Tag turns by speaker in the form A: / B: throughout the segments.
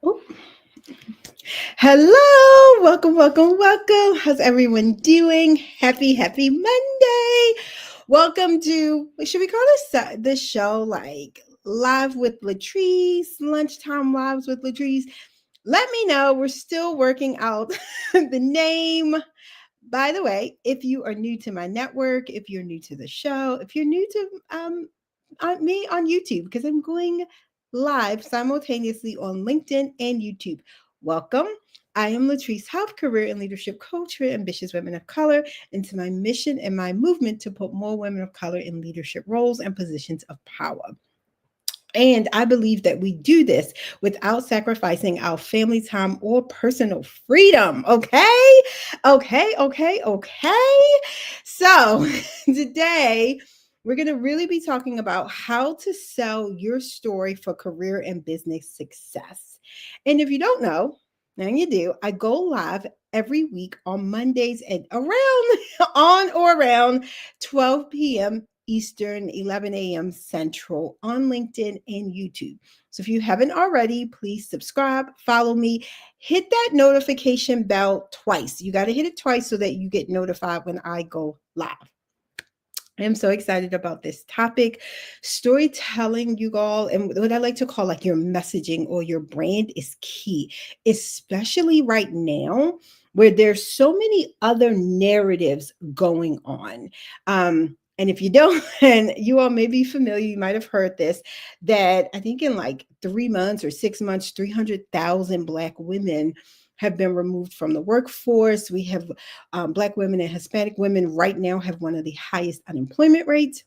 A: Oh, hello, welcome. How's everyone doing? Happy Monday. Welcome to, should we call this show like Live with Latrice, Lunchtime Lives with Latrice? Let me know. We're still working out the name. By the way, if you are new to my network, if you're new to the show, if you're new to me on YouTube, because I'm going live simultaneously on LinkedIn and YouTube, welcome. I am Latrice Health, career and leadership coach for ambitious women of color, into my mission and my movement to put more women of color in leadership roles and positions of power. And I believe that we do this without sacrificing our family time or personal freedom. Okay. So today, we're going to really be talking about how to sell your story for career and business success. And if you don't know, now you do, I go live every week on Mondays at around on or around 12 p.m. Eastern, 11 a.m. Central on LinkedIn and YouTube. So if you haven't already, please subscribe, follow me, hit that notification bell twice. You got to hit it twice so that you get notified when I go live. I am so excited about this topic. Storytelling, you all, and what I like to call like your messaging or your brand is key, especially right now where there's so many other narratives going on. And if you don't, and you all may be familiar, you might have heard this, that I think in like 3 months or 6 months, 300,000 Black women have been removed from the workforce. We have Black women and Hispanic women right now have one of the highest unemployment rates.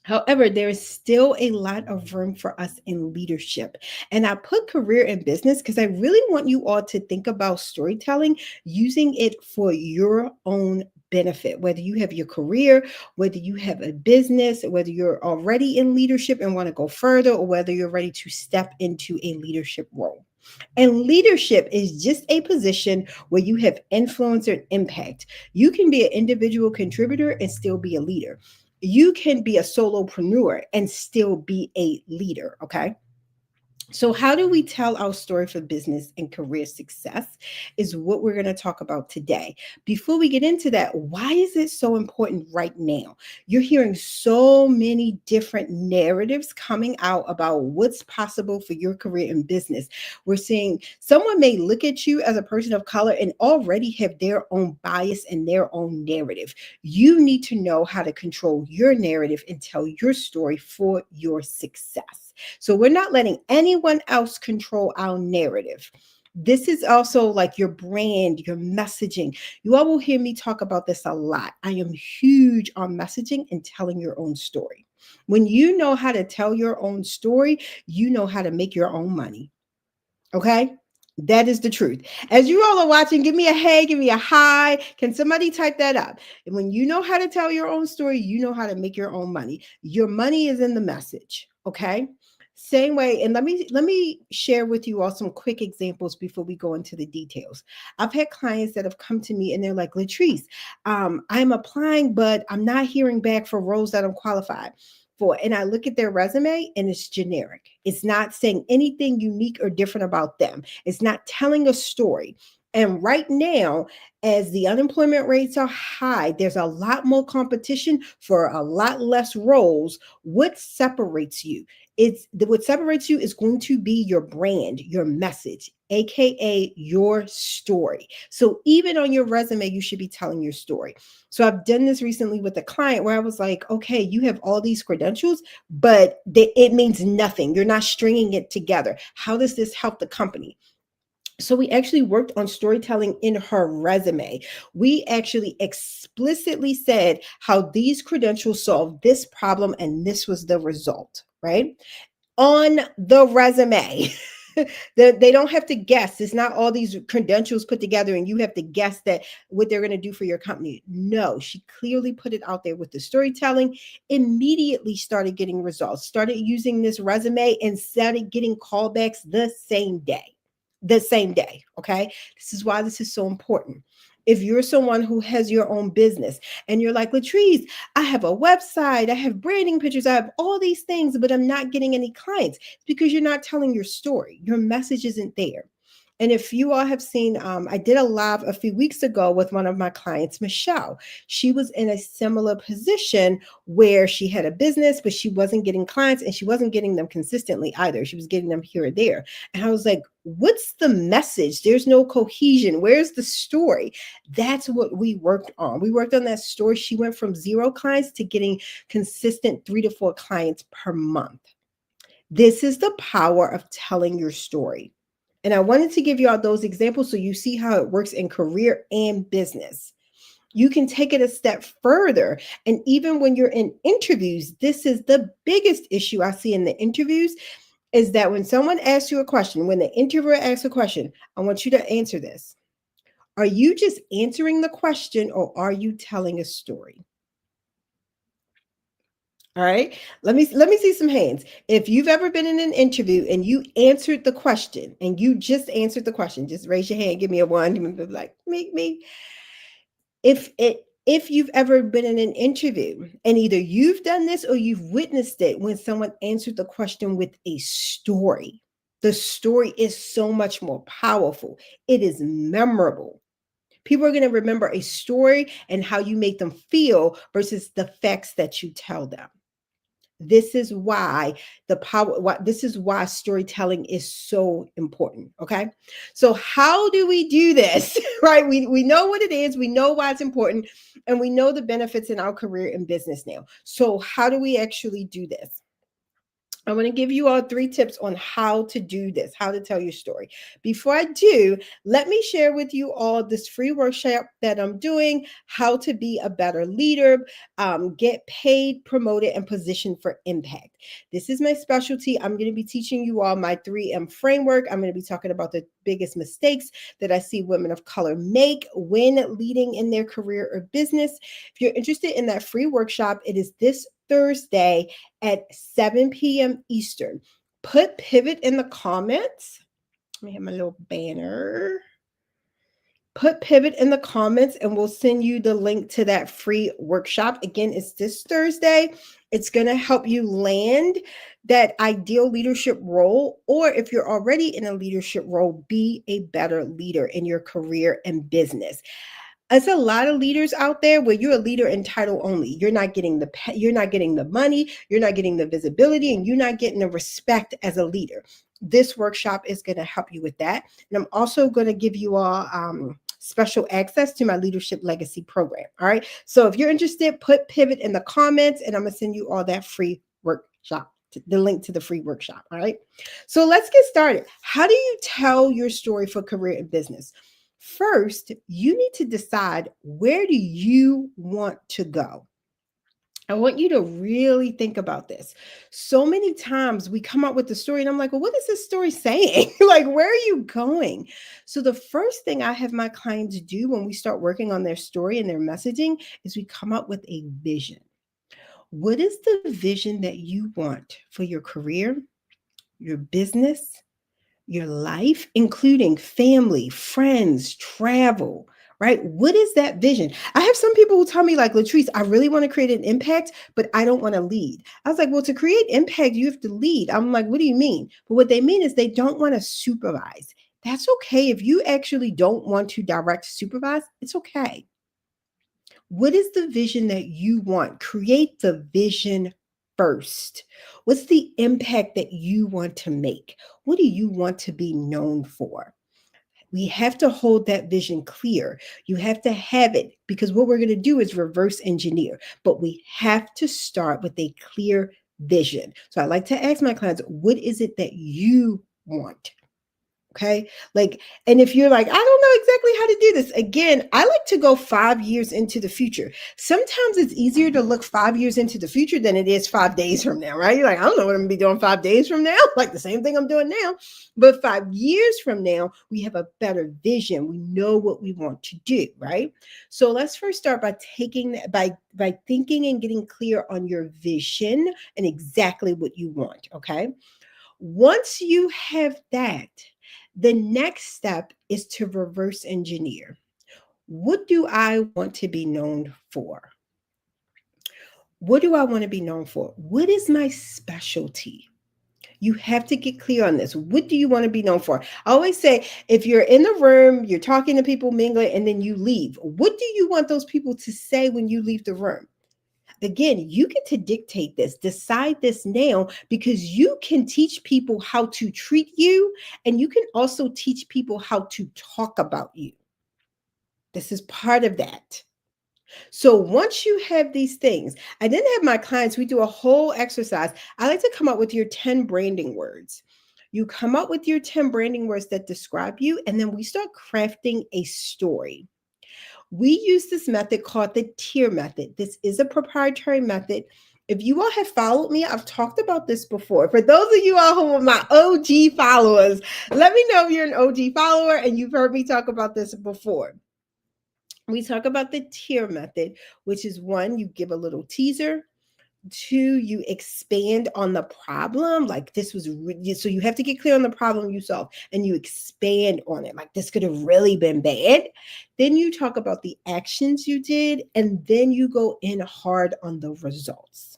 A: However, there is still a lot of room for us in leadership. And I put career and business because I really want you all to think about storytelling, using it for your own benefit, whether you have your career, whether you have a business, whether you're already in leadership and want to go further, or whether you're ready to step into a leadership role. And leadership is just a position where you have influence or impact. You can be an individual contributor and still be a leader. You can be a solopreneur and still be a leader. Okay. So, how do we tell our story for business and career success is what we're going to talk about today. Before we get into that, why is it so important right now? You're hearing so many different narratives coming out about what's possible for your career and business. We're seeing someone may look at you as a person of color and already have their own bias and their own narrative. You need to know how to control your narrative and tell your story for your success. So we're not letting anyone else control our narrative. This is also like your brand, your messaging. You all will hear me talk about this a lot. I am huge on messaging and telling your own story. When you know how to tell your own story, you know how to make your own money. Okay? That is the truth. As you all are watching, give me a hey, give me a hi. Can somebody type that up? And when you know how to tell your own story, you know how to make your own money. Your money is in the message. Okay. Same way, and let me share with you all some quick examples before we go into the details. I've had clients that have come to me and they're like, Latrice, I'm applying, but I'm not hearing back for roles that I'm qualified for. And I look at their resume and it's generic. It's not saying anything unique or different about them. It's not telling a story. And right now, as the unemployment rates are high, there's a lot more competition for a lot less roles. What separates you? What separates you is going to be your brand, your message, aka your story. So even on your resume, you should be telling your story. So I've done this recently with a client where I was like, okay, you have all these credentials, but it means nothing. You're not stringing it together. How does this help the company? So we actually worked on storytelling in her resume. We actually explicitly said how these credentials solve this problem and this was the result, right? On the resume. They don't have to guess. It's not all these credentials put together and you have to guess that what they're going to do for your company. No, she clearly put it out there with the storytelling, immediately started getting results, started using this resume and started getting callbacks the same day. The same day. Okay. This is why this is so important. If you're someone who has your own business and you're like, Latrice, I have a website, I have branding pictures, I have all these things, but I'm not getting any clients, it's because you're not telling your story. Your message isn't there. And if you all have seen, I did a live a few weeks ago with one of my clients, Michelle. She was in a similar position where she had a business, but she wasn't getting clients and she wasn't getting them consistently either. She was getting them here or there. And I was like, what's the message? There's no cohesion. Where's the story? That's what we worked on. We worked on that story. She went from 0 clients to getting consistent 3 to 4 clients per month. This is the power of telling your story. And I wanted to give you all those examples so you see how it works in career and business. You can take it a step further. And even when you're in interviews, this is the biggest issue I see in the interviews is that when someone asks you a question, when the interviewer asks a question, I want you to answer this. Are you just answering the question or are you telling a story? All right. Let me see some hands. If you've ever been in an interview and you answered the question and you just answered the question, just raise your hand, give me a one, like me. If you've ever been in an interview and either you've done this or you've witnessed it when someone answered the question with a story, the story is so much more powerful. It is memorable. People are going to remember a story and how you make them feel versus the facts that you tell them. This is why this is why storytelling is so important. Okay. So how do we do this? Right. We know what it is, we know why it's important, and we know the benefits in our career and business now. So how do we actually do this? I'm going to give you all 3 tips on how to do this, how to tell your story. Before I do, let me share with you all this free workshop that I'm doing, how to be a better leader, get paid, promoted, and positioned for impact. This is my specialty. I'm going to be teaching you all my 3M framework. I'm going to be talking about the biggest mistakes that I see women of color make when leading in their career or business. If you're interested in that free workshop, it is this Thursday at 7 p.m. Eastern. Put pivot in the comments. Let me have my little banner. Put pivot in the comments and we'll send you the link to that free workshop. Again, it's this Thursday. It's going to help you land that ideal leadership role, or if you're already in a leadership role, be a better leader in your career and business. There's a lot of leaders out there where you're a leader in title only. You're not getting you're not getting the money, you're not getting the visibility, and you're not getting the respect as a leader. This workshop is going to help you with that. And I'm also going to give you all special access to my leadership legacy program. All right. So if you're interested, put pivot in the comments and I'm going to send you all that free workshop, the link to the free workshop. All right. So let's get started. How do you tell your story for career and business? First, you need to decide, where do you want to go? I want you to really think about this. So many times we come up with the story and I'm like, well, what is this story saying? Like, where are you going? So the first thing I have my clients do when we start working on their story and their messaging is we come up with a vision. What is the vision that you want for your career, your business, your life, including family, friends, travel, right? What is that vision? I have some people who tell me, like, Latrice, I really want to create an impact, but I don't want to lead. I was like, well, to create impact, you have to lead. I'm like, what do you mean? But what they mean is they don't want to supervise. That's okay. If you actually don't want to direct supervise, it's okay. What is the vision that you want? Create the vision first. What's the impact that you want to make? What do you want to be known for? We have to hold that vision clear. You have to have it, because what we're going to do is reverse engineer, but we have to start with a clear vision. So I like to ask my clients, what is it that you want? Okay. Like, and if you're like, I don't know exactly how to do this, again, I like to go 5 years into the future. Sometimes it's easier to look 5 years into the future than it is 5 days from now, right? You're like, I don't know what I'm gonna be doing 5 days from now, like the same thing I'm doing now. But 5 years from now, we have a better vision. We know what we want to do, right? So let's first start by by thinking and getting clear on your vision and exactly what you want. Okay. Once you have that, the next step is to reverse engineer. What do I want to be known for? What do I want to be known for? What is my specialty? You have to get clear on this. What do you want to be known for? I always say, if you're in the room, you're talking to people, mingling, and then you leave, what do you want those people to say when you leave the room? Again, you get to dictate this, decide this now, because you can teach people how to treat you, and you can also teach people how to talk about you. This is part of that. So once you have these things, I then have my clients, we do a whole exercise. I like to come up with your 10 branding words. You come up with your 10 branding words that describe you, and then we start crafting a story. We use this method called the tier method. This is a proprietary method. If you all have followed me, I've talked about this before. For those of you all who are my OG followers, let me know if you're an OG follower and you've heard me talk about this before. We talk about the tier method, which is one, you give a little teaser. Two, you expand on the problem. Like this was, so you have to get clear on the problem you solve and you expand on it. Like this could have really been bad. Then you talk about the actions you did, and then you go in hard on the results.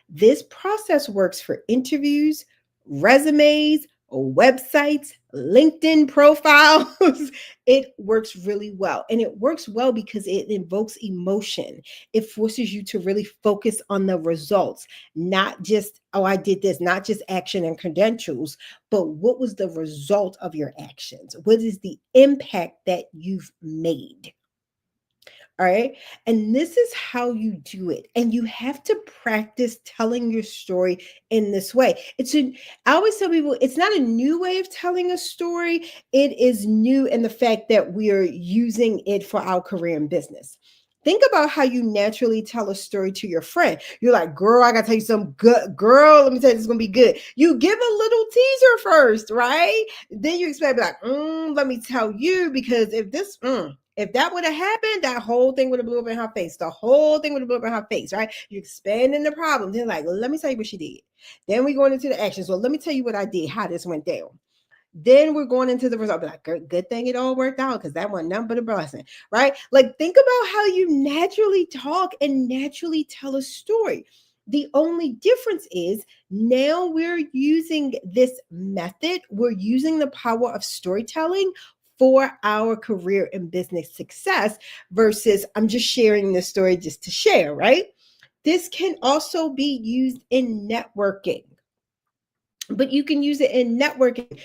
A: This process works for interviews, resumes, websites, LinkedIn profiles. It works really well. And it works well because it invokes emotion. It forces you to really focus on the results, not just, oh, I did this, not just action and credentials, but what was the result of your actions? What is the impact that you've made? All right. And this is how you do it. And you have to practice telling your story in this way. I always tell people it's not a new way of telling a story. It is new in the fact that we are using it for our career and business. Think about how you naturally tell a story to your friend. You're like, girl, I gotta tell you something good. Girl, let me tell you, it's gonna be good. You give a little teaser first, right? Then you expect, like, let me tell you, because if that would have happened, that whole thing would have blew up in her face. The whole thing would have blew up in her face, right? You're expanding the problem. Then, like, let me tell you what she did. Then we're going into the action. So let me tell you what I did, how this went down. Then we're going into the result. Be like, good thing it all worked out, because that wasn't nothing but a blessing, right? Like, think about how you naturally talk and naturally tell a story. The only difference is now we're using this method, we're using the power of storytelling for our career and business success versus I'm just sharing this story just to share, right? This can also be used in networking, but you can use it in networking,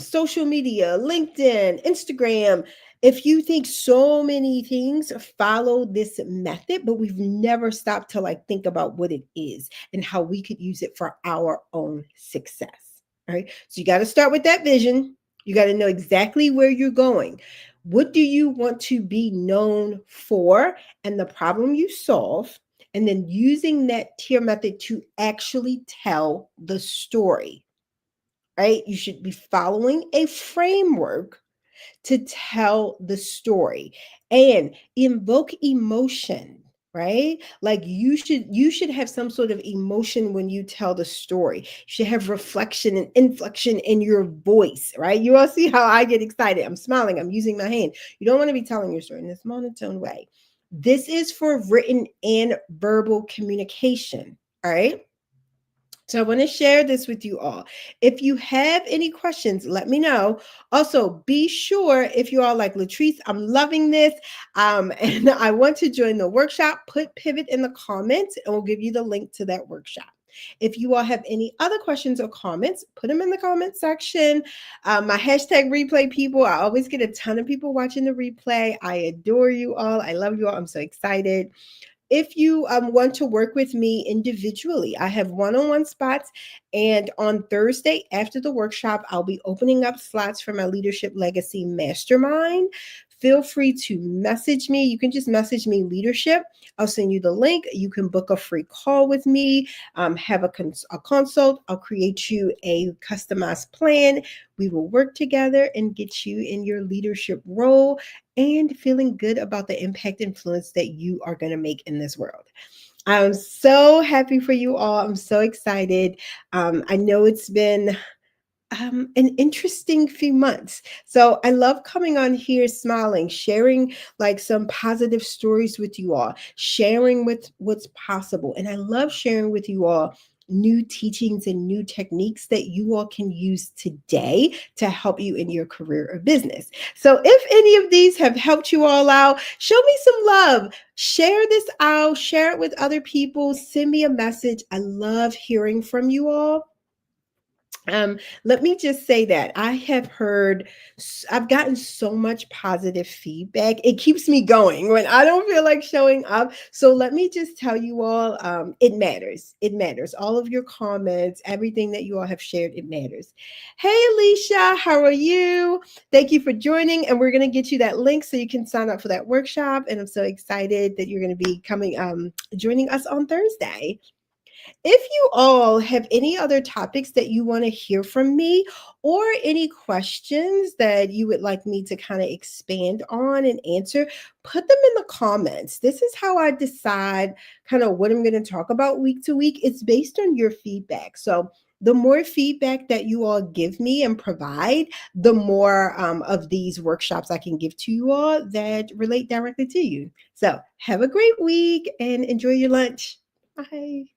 A: social media, LinkedIn, Instagram. If you think, so many things follow this method, but we've never stopped to like think about what it is and how we could use it for our own success. All right. So you got to start with that vision. You got to know exactly where you're going. What do you want to be known for and the problem you solve? And then using that tier method to actually tell the story, right? You should be following a framework to tell the story and invoke emotion, right? Like you should have some sort of emotion when you tell the story. You should have reflection and inflection in your voice, right? You all see how I get excited. I'm smiling, I'm using my hand. You don't want to be telling your story in this monotone way. This is for written and verbal communication, all right? So I want to share this with you all. If you have any questions, let me know. Also, be sure, if you all like, Latrice, I'm loving this, and I want to join the workshop, put Pivot in the comments and we'll give you the link to that workshop. If you all have any other questions or comments, put them in the comment section. My hashtag replay people, I always get a ton of people watching the replay. I adore you all. I love you all. I'm so excited. If you want to work with me individually, I have one-on-one spots. And on Thursday after the workshop, I'll be opening up slots for my Leadership Legacy Mastermind. Feel free to message me. You can just message me leadership. I'll send you the link. You can book a free call with me, have a consult. I'll create you a customized plan. We will work together and get you in your leadership role and feeling good about the impact influence that you are going to make in this world. I'm so happy for you all. I'm so excited. I know it's been an interesting few months. So I love coming on here smiling, sharing like some positive stories with you all, sharing with what's possible. And I love sharing with you all new teachings and new techniques that you all can use today to help you in your career or business. So if any of these have helped you all out, show me some love. Share this out, share it with other people, send me a message. I love hearing from you all. Let me just say that I have heard, I've gotten so much positive feedback. It keeps me going when I don't feel like showing up. So let me just tell you all, it matters. It matters. All of your comments, everything that you all have shared, it matters. Hey, Alicia, how are you? Thank you for joining. And we're going to get you that link so you can sign up for that workshop. And I'm so excited that you're going to be coming, joining us on Thursday. If you all have any other topics that you want to hear from me or any questions that you would like me to kind of expand on and answer, put them in the comments. This is how I decide kind of what I'm going to talk about week to week. It's based on your feedback. So, the more feedback that you all give me and provide, the more of these workshops I can give to you all that relate directly to you. So, have a great week and enjoy your lunch. Bye.